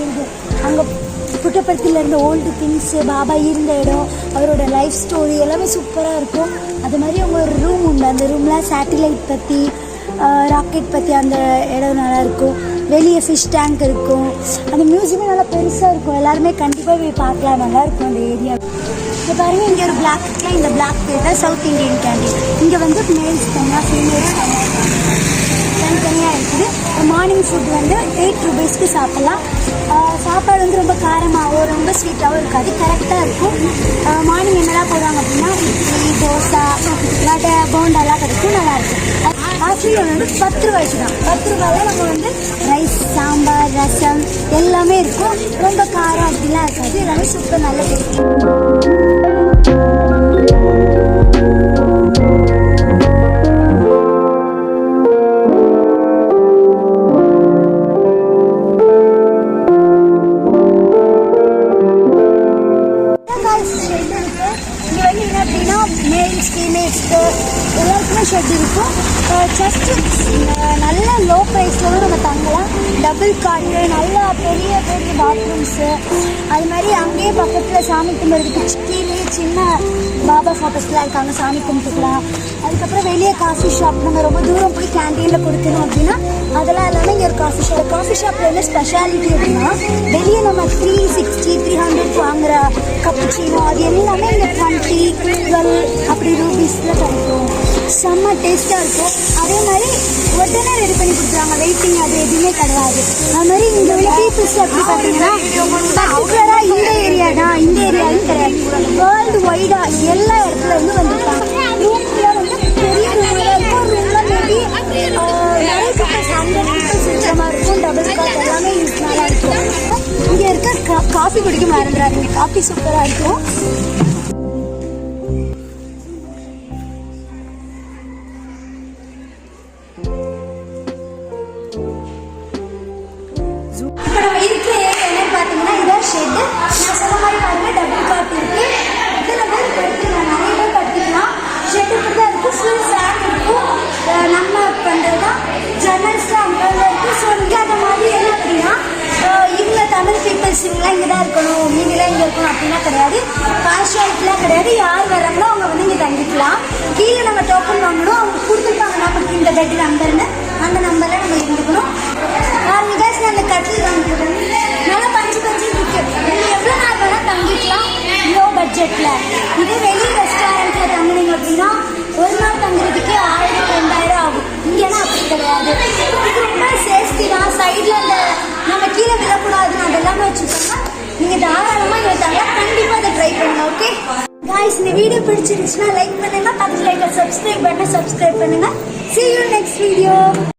இருக்கும். அங்கே புட்டபர்த்தியில் இருந்த ஓல்டு திங்ஸு, பாபா இருந்த இடம், அவரோட லைஃப் ஸ்டோரி எல்லாமே சூப்பராக இருக்கும். அது மாதிரி அவங்க ஒரு ரூம் உண்டு. அந்த ரூமில் சேட்டிலைட் பற்றி, ராக்கெட் பற்றி அந்த இடம் நல்லாயிருக்கும். வெளியே ஃபிஷ் டேங்க் இருக்கும். அந்த மியூசியமே நல்லா பெருசாக இருக்கும். எல்லாருமே கண்டிப்பாக போய் பார்க்கலாம், நல்லாயிருக்கும் அந்த ஏரியா. இப்போ பாருங்கள், இங்கே ஒரு பிளாக் இருக்குல்ல, இந்த பிளாக் பேர் தான் சவுத் இண்டியன் கேண்டீன். இங்கே வந்து மேல்ஸ் தனியாக, ஃபீமேல்ஸ் தனித்தனியாக இருக்குது. மார்னிங் ஃபுட் வந்து 8 ரூபீஸ்க்கு சாப்பிட்லாம். சாப்பாடு வந்து ரொம்ப காரமாகவும் ரொம்ப ஸ்வீட்டாகவும் இருக்காது, கரெக்டாக இருக்கும். மார்னிங் என்னெல்லாம் போடுவாங்க அப்படின்னா இட்லி, தோசை, வடை, போண்டாலாம் கிடைக்கும், நல்லாயிருக்கும். ஆக்சுவலி வந்து 10 ரூபாய்க்கு தான். 10 ரூபாயில் நம்ம வந்து ரைஸ், சாம்பார், ரசம் எல்லாமே இருக்கும். ரொம்ப காரம் அப்படிலாம் இருக்காது, எல்லாமே சூப்பர் நல்ல டேஸ்ட். இங்கே வந்து என்ன அப்படின்னா மேல்ஸ், ஃபீமேல்ஸ்க்கு எல்லாருக்குமே ஷெட் இருக்கும். ஜஸ்ட்டு நல்ல லோ ப்ரைஸில் நம்ம தங்கலாம். டபுள் காட்டு, நல்லா பெரிய பெரிய பாத்ரூம்ஸு, அது மாதிரி அங்கேயே பக்கத்தில் சாமி கும்பிட்றதுக்கு கீழே சின்ன பாபா ஃபோட்டோஸ்லாம் இருக்காங்க, சாமி கும்பிட்டுக்கலாம். அதுக்கப்புறம் வெளியே காஃபி ஷாப், நம்ம ரொம்ப தூரம் போய் கேன்டீனில் கொடுக்கணும் அப்படின்னா அதெல்லாம் எல்லாமே இங்கே ஒரு காஃபி ஷாப். காஃபி ஷாப்பில் என்ன ஸ்பெஷாலிட்டி அப்படின்னா வெளியே நம்ம 360, 300 வாங்குகிற கப்புச்சீனோ அது எல்லாமே இங்கே 20, 12 அப்படி ரூபீஸில் கிடைக்கும். செம்ம டேஸ்ட்டாக இருக்கும். அதே மாதிரி உடனே ரெடி பண்ணி கொடுத்துருவாங்க, வெயிட்டிங் அது எதுவுமே கிடையாது. அது மாதிரி இங்கே உள்ள பீப்புள்ஸ் எப்படி பார்த்தீங்கன்னா பர்டிகுலராக இந்த ஏரியா தான், இந்த ஏரியாவும் கிடையாது, வேர்ல்டு வைடாக எல்லா இடத்துல இருந்து வந்துருக்காங்க. ரூமில் வந்து பெரிய ரூமில் இருக்கும். ரூமில் மேபி நிறைய பீப்புள்ஸ் 100 பீப்புள்ஸ் இருக்கிற மாதிரி இருக்கும். டபுள் காட் எல்லாமே நல்லா இருக்கும். இங்கே இருக்க காஃபி குடிக்க மறந்துடாதீங்க, காஃபி சூப்பராக இருக்கும். இப்போ நம்ம இருக்கிற ஏரியா என்னன்னு பார்த்தீங்கன்னா இதான் ஷெட்டு. நான் சொன்ன மாதிரி பாருங்க, டபுள் காட் இருக்கு. இதில் பேர் படுத்துக்கலாம், நிறைய பேர் படுத்துக்கலாம். ஷெட்டு இப்படி தான் இருக்கும். ஃபுல் ஃபேன் இருக்கும். நம்ம பண்ணுறது தான் ஜன்னல்ஸ்லாம் அங்கே இருக்குது. ஸோ இங்கே அந்த மாதிரி என்ன அப்படின்னா இவங்க தமிழ் பீப்புள்ஸ் இவங்களாம் இங்கே தான் இருக்கணும், மீதிலாம் இங்கே இருக்கணும் அப்படின்னா கிடையாது. பார்ஷியாலிட்டிலாம் கிடையாது. யார் வர்றாங்களோ அவங்க வந்து இங்கே தங்கிக்கலாம். கீழே நம்ம டோக்கன் வாங்கணும், அவங்க கொடுத்துருப்பாங்க நமக்கு இந்த பெட் நம்பர்னு, அந்த நம்பரில் நம்ம இருந்துக்கணும். நான் அந்த கட்டில் வாங்கிக்கிறேன், நல்லா பஞ்சு இருக்கு. நீங்கள் எவ்வளோ நாள் வேணால் தங்கிக்கலாம் லோ பட்ஜெட்டில். இதே வெளி ரெஸ்டாரண்ட்டில் தங்குனீங்க அப்படின்னா ஒரு நாள் தங்குறதுக்கே 1000, 2000 ஆகும். இங்கேனா அப்படி கிடையாது. இது ரொம்ப சேஃப்டி தான். சைடில் அந்த நம்ம கீழே விழக்கூடாதுன்னு அதெல்லாமே வச்சுக்கோங்க. நீங்கள் தாராளமாக இங்கே தங்கலாம். கண்டிப்பாக அதை ட்ரை பண்ணுங்க. ஓகே காய்ஸ், இந்த வீடியோ பிடிச்சிருந்துச்சுன்னா லைக் பண்ணுங்க, பக்கத்தில் சப்ஸ்கிரைப் பண்ணுங்க. See you next video.